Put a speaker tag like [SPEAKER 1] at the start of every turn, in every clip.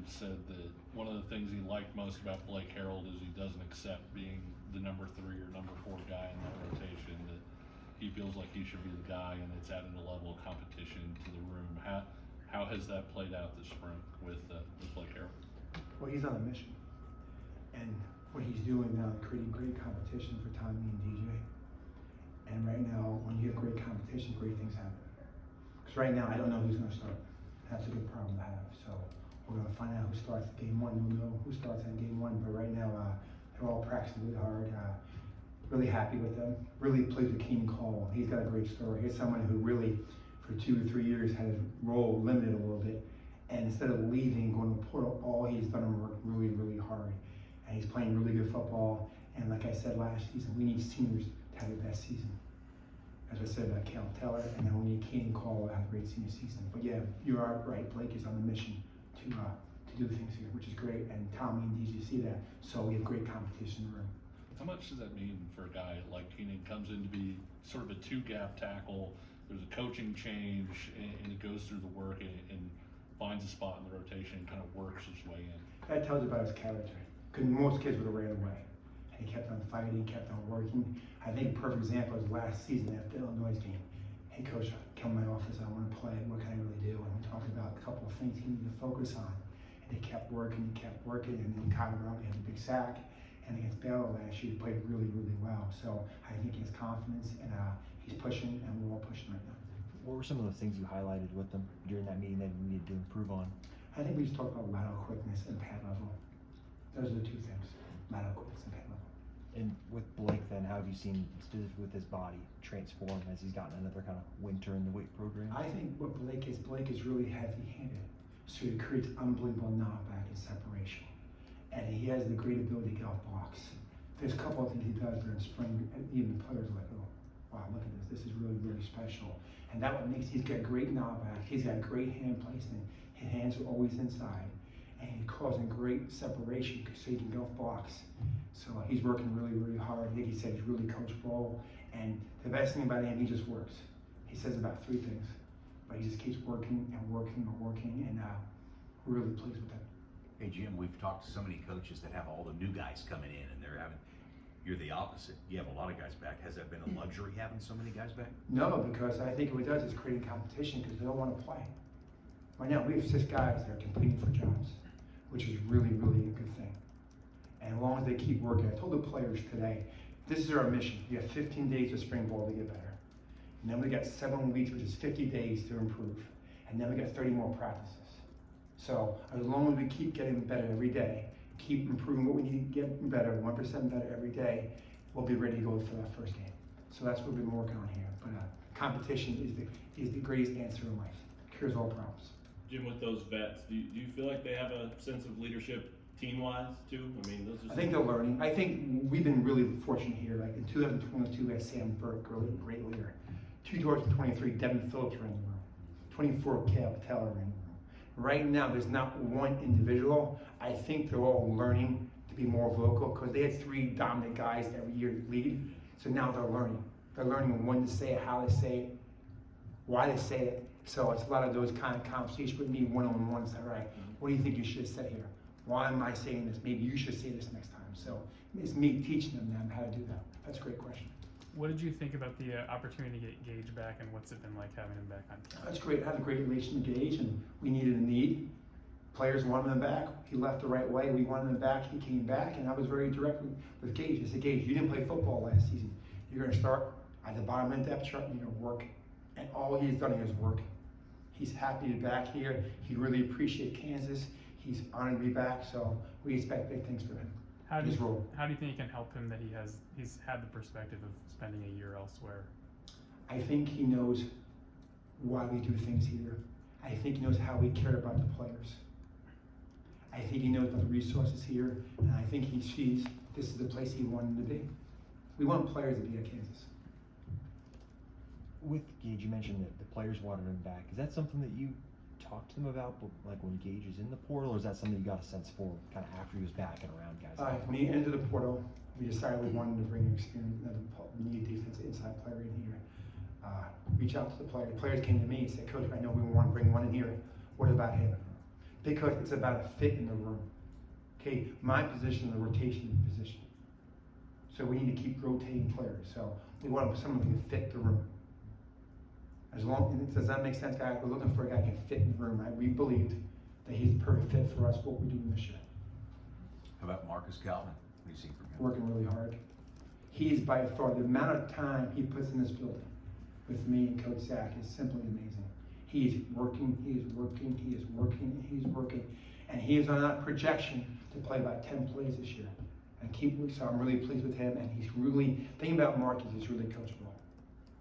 [SPEAKER 1] said that one of the things he liked most about Blake Harold is he doesn't accept being the number 3 or number 4 guy in that rotation, that he feels like he should be the guy, and it's added a level of competition to the room. How has that played out this spring with Blake Harold?
[SPEAKER 2] Well, he's on a mission, and what he's doing now is creating great competition for Tommy and DJ. And right now, when you have great competition, great things happen. Because right now, I don't know who's going to start. That's a good problem to have. So we're going to find out who starts game 1. We'll know who starts in game 1. But right now, they're all practicing really hard. Really happy with them. Really pleased with Keenan Cole. He's got a great story. He's someone who really, for 2 or 3 years, had his role limited a little bit. And instead of leaving, going to Portal, all he's done is work really, really hard. And he's playing really good football. And like I said last season, we need seniors to have the best season. As I said about Cal Teller, and now we need Keenan Cole to have a great senior season. But yeah, you are right. Blake is on the mission to do things here, which is great. And Tommy and DJ see that. So we have great competition in the room.
[SPEAKER 1] How much does that mean for a guy like Keenan? Comes in to be sort of a 2-gap tackle. There's a coaching change, and he goes through the work and finds a spot in the rotation and kind of works his way in.
[SPEAKER 2] That tells you about his character. Because most kids would have ran away. And he kept on fighting, kept on working. I think a perfect example is last season after the Illinois game. Hey coach, come to my office, I want to play. What can I really do? And we talked about a couple of things he needed to focus on. And he kept working, and then Colorado had a big sack. And against Baylor last year, he played really, really well. So I think he has confidence, and he's pushing, and we're all pushing right now.
[SPEAKER 3] What were some of those things you highlighted with them during that meeting that you needed to improve on?
[SPEAKER 2] I think we just talked about lateral quickness and pad level. Those are the 2 things, lateral quickness and pad level.
[SPEAKER 3] And with Blake then, how have you seen, specifically with his body, transform as he's gotten another kind of winter in the weight program?
[SPEAKER 2] I think what Blake is really heavy-handed. So he creates unbelievable knockback and separation. And he has the great ability to get off blocks. There's a couple of things he does during spring, and even the players are like, oh, wow, look at this. This is really, really special. And that what makes, he's got great knockback. He's got great hand placement. His hands are always inside. And he's causing great separation so he can go off blocks. So he's working really, really hard. I think he said he's really coachable. And the best thing about him, he just works. He says about 3 things. But he just keeps working and working and working, and we're really pleased with that.
[SPEAKER 4] Hey Jim, we've talked to so many coaches that have all the new guys coming in, and you're the opposite. You have a lot of guys back. Has that been a luxury having so many guys back? No,
[SPEAKER 2] because I think what it does is creating competition because they don't want to play. Right now, we have 6 guys that are competing for jobs, which is really, really a good thing. And as long as they keep working, I told the players today, this is our mission. You have 15 days of spring ball to get better. And then we got 7 weeks, which is 50 days to improve. And then we got 30 more practices. So as long as we keep getting better every day, keep improving what we need to get better, 1% better every day, we'll be ready to go for that first game. So that's what we've been working on here. But competition is the greatest answer in life. Cures all problems.
[SPEAKER 5] Jim, with those vets, do you feel like they have a sense of leadership team-wise too? I mean, those are.
[SPEAKER 2] I think they're learning. I think we've been really fortunate here. Like in 2022, we had Sam Burke, great leader. 2023, Devin Phillips ran the room. 24, Cal Teller ran the room. Right now, there's not one individual. I think they're all learning to be more vocal because they had 3 dominant guys every year lead. So now they're learning. They're learning when to say it, how to say it, why they say it. So it's a lot of those kind of conversations with me one-on-one. Say, all right, what do you think you should have said here? Why am I saying this? Maybe you should say this next time. So it's me teaching them how to do that. That's a great question.
[SPEAKER 6] What did you think about the opportunity to get Gage back, and what's it been like having him back on campus?
[SPEAKER 2] That's great. I have a great relation with Gage, and we needed a need. Players wanted him back. He left the right way. We wanted him back. He came back, and I was very direct with Gage. I said, Gage, you didn't play football last season. You're going to start at the bottom of the depth chart, and you're going to work. And all he's done here is work. He's happy to be back here. He really appreciates Kansas. He's honored to be back, so we expect big things for him.
[SPEAKER 6] How do you think you can help him that he's had the perspective of spending a year elsewhere?
[SPEAKER 2] I think he knows why we do things here. I think he knows how we care about the players. I think he knows about the resources here, and I think he sees this is the place he wanted to be. We want players to be at Kansas.
[SPEAKER 3] With Gage, you mentioned that the players wanted him back. Is that something that you talked to them about, like when Gage is in the portal, or is that something you got a sense for kind of after he was back and around guys?
[SPEAKER 2] When he entered the portal, we decided we wanted to bring an experienced, need defensive inside player in here. Reach out to the players. Players came to me and said, Coach, I know we want to bring one in here. What about him? because it's about a fit in the room. Okay, my position is a rotation position. So we need to keep rotating players. So we want someone who can fit the room. As long, does that make sense, guys? We're looking for a guy who can fit in the room, right? We believed that he's the perfect fit for us, what we're doing this year.
[SPEAKER 4] How about Marcus Calvin? What do you see from him?
[SPEAKER 2] Working really hard. He's by far, the amount of time he puts in this building with me and Coach Zach is simply amazing. He is working, he is working, he is working, he's working. And he is on that projection to play about 10 plays this year. And so I'm really pleased with him, and he's really, the thing about Marcus is he's really coachable.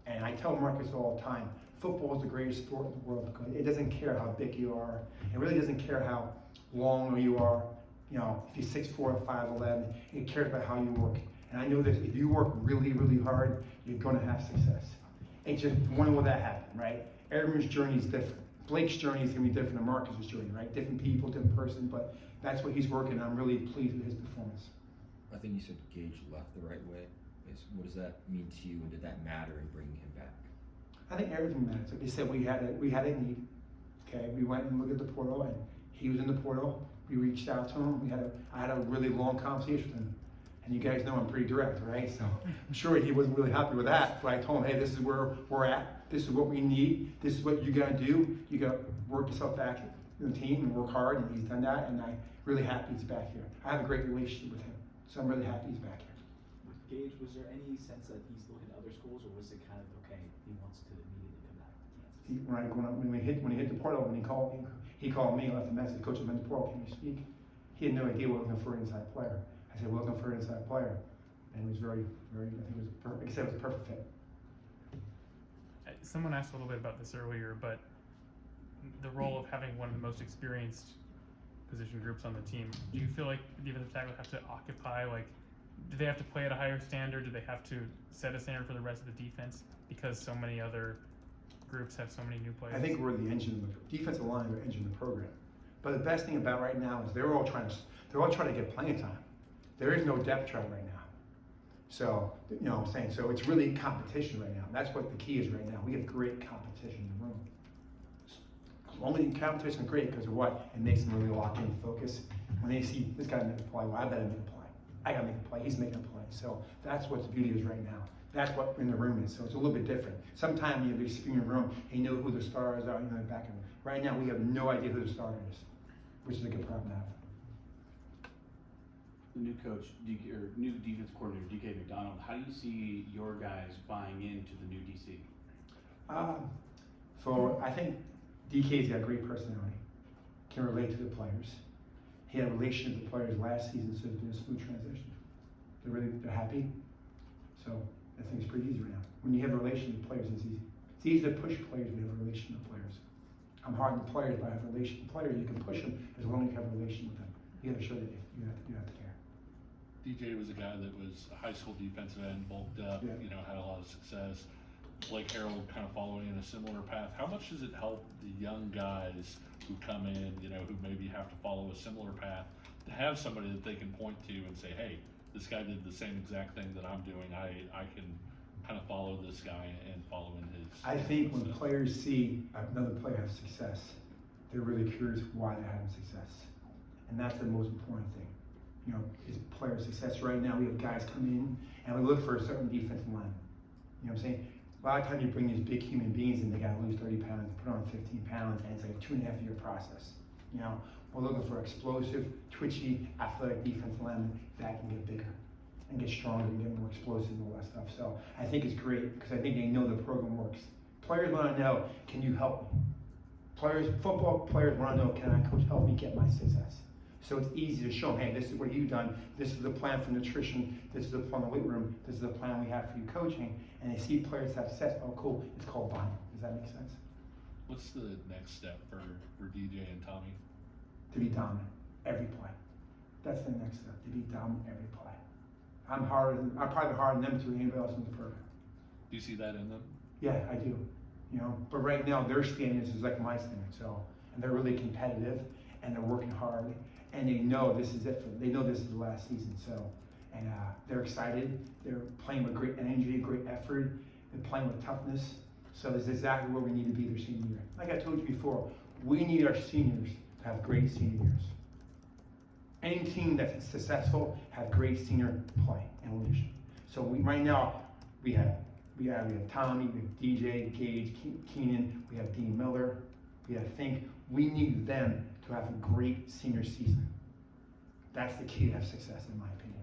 [SPEAKER 2] And I tell Marcus all the time, football is the greatest sport in the world because it doesn't care how big you are. It really doesn't care how long you are. You know, if you're 6'4" or 5'11", it cares about how you work. And I know this, if you work really, really hard, you're gonna have success. It's just, when will that happen, right? Everyone's journey is different. Blake's journey is gonna be different than Marcus's journey, right? Different people, different person, but that's what he's working. I'm really pleased with his performance.
[SPEAKER 7] I think you said Gage left the right way. What does that mean to you, and did that matter in bringing him back?
[SPEAKER 2] I think everything matters. Like you said, we had a need. Okay, we went and looked at the portal, and he was in the portal. We reached out to him. I had a really long conversation with him, and you guys know I'm pretty direct, right? So I'm sure he wasn't really happy with that. But I told him, hey, this is where we're at. This is what we need. This is what you gotta do. You gotta work yourself back in the team and work hard. And he's done that, and I'm really happy he's back here. I have a great relationship with him, so I'm really happy he's back here.
[SPEAKER 8] With Gage, was there any sense that he's looking at other schools, or was it kind of okay? He wants to immediately come back to Kansas.
[SPEAKER 2] When he hit the portal, when he called me, left a message. Coach, I'm in the portal. Can you speak? He had no idea we were looking for an inside player. I said, we're looking for an inside player, and it was very, very. I think it was perfect. Like I said, it was a perfect fit.
[SPEAKER 6] Someone asked a little bit about this earlier, but the role of having one of the most experienced position groups on the team, do you feel like the defensive tackle have to occupy, like, do they have to play at a higher standard? Do they have to set a standard for the rest of the defense because so many other groups have so many new players?
[SPEAKER 2] I think we're the engine of the defensive line, we're the engine of the program. But the best thing about right now is they're all trying to get playing time. There is no depth chart right now. So, you know what I'm saying? So it's really competition right now. That's what the key is right now. We have great competition in the room. Only competition is great because of what? It makes them really lock in, focus. When they see this guy make a play, well, I better make a play. I gotta make a play. He's making a play. So that's what the beauty is right now. That's what in the room is. So it's a little bit different. Sometimes you have this in the room, and you know who the stars are, you know, back in. Right now, we have no idea who the starter is, which is a good problem to have.
[SPEAKER 9] The new coach, or new defense coordinator, DK McDonald, how do you see your guys buying into the new DC?
[SPEAKER 2] So I think DK's got a great personality, can relate to the players. He had a relationship with the players last season, so it's been a smooth transition. They're happy. So I think it's pretty easy right now. When you have a relation with players, it's easy. It's easy to push players when you have a relation with players. I'm hard on players, but I have a relation with players. You can push them as long as you have a relation with them. You got to show that you have to care.
[SPEAKER 1] DJ was a guy that was a high school defensive end, bulked up,
[SPEAKER 2] Yeah.
[SPEAKER 1] you know, had a lot of success. Blake Harold kind of following in a similar path. How much does it help the young guys who come in, you know, who maybe have to follow a similar path, to have somebody that they can point to and say, hey, this guy did the same exact thing that I'm doing. I can kind of follow this guy and follow in his.
[SPEAKER 2] I think when players see another player have success, they're really curious why they're having success. And that's the most important thing. You know, is player success. Right now we have guys come in and we look for a certain defensive line. You know what I'm saying? A lot of times you bring these big human beings and they gotta lose 30 pounds, put on 15 pounds, and it's like a 2.5 year process. You know, we're looking for explosive, twitchy, athletic defensive linemen that can get bigger and get stronger and get more explosive and all that stuff. So I think it's great because I think they know the program works. Players wanna know, can you help me? Football players wanna know, can I, coach, help me get my success? So it's easy to show them, hey, this is what you've done, this is the plan for nutrition, this is the plan for the weight room, this is the plan we have for you coaching, and they see players have success, oh cool, it's called buying. Does that make sense?
[SPEAKER 1] What's the next step for DJ and Tommy?
[SPEAKER 2] To be dominant, every play. That's the next step, to be dominant every play. I'm probably harder than them to anybody else in the program.
[SPEAKER 1] Do you see that in them?
[SPEAKER 2] Yeah, I do. You know, but right now their standards is like my standard, so, and they're really competitive, and they're working hard, and they know this is it for them. They know this is the last season, so, and they're excited. They're playing with great energy, great effort. They're playing with toughness. So this is exactly where we need to be their senior year. Like I told you before, we need our seniors to have great senior years. Any team that's successful have great senior play and leadership. So right now, we have Tommy, we have DJ, Gage, Keenan, we have Dean Miller, we have Fink. We need them to have a great senior season. That's the key to have success, in my opinion.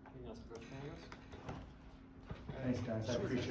[SPEAKER 10] Anything else for Coach Panagos?
[SPEAKER 2] Thanks, guys. I appreciate it.